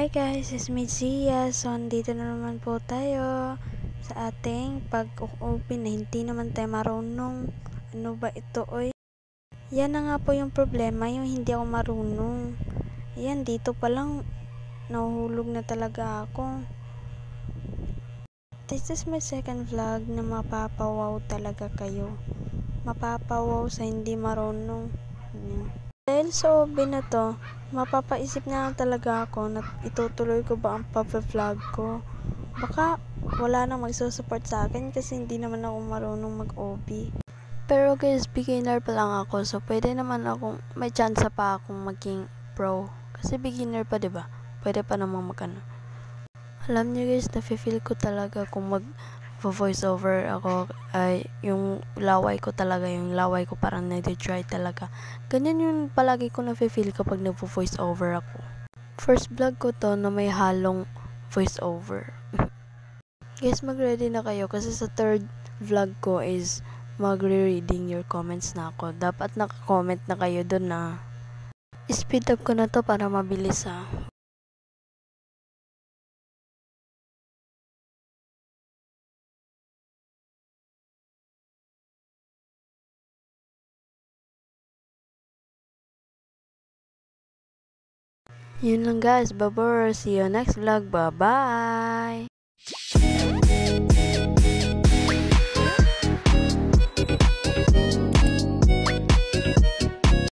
Hi guys, it's me Zia. So, andito na naman po tayo sa ating pag-open na hindi naman tayo marunong. Ano ba ito, oy? Yan na nga po yung problema, yung hindi ako marunong. Yan, dito pa lang nahuhulog na talaga ako. This is my second vlog na mapapawaw talaga kayo. Mapapawaw sa hindi marunong. Yan. Dahil sa OB na to, mapapaisip na lang talaga ako na itutuloy ko ba ang pag-vlog ko. Baka wala nang magsusupport sa akin kasi hindi naman ako marunong mag-OB. Pero guys, beginner pa lang ako, so pwede naman akong, may chance pa akong maging pro. Kasi beginner pa, diba? Pwede pa namang magano. Alam niyo guys, nafe-feel ko talaga kung voice over ako, ay yung laway ko talaga, yung laway ko parang nadi-dry talaga. Ganyan yung palagi ko nafe-feel kapag nagvo-voice over ako. First vlog ko to na may halong voice over. Guys, mag-ready na kayo kasi sa third vlog ko is magre-reading your comments na ako. Dapat naka-comment na kayo dun na. Speed up ko na to para mabilis ha. Yun lang guys, bye-bye. See you next vlog. Bye-bye.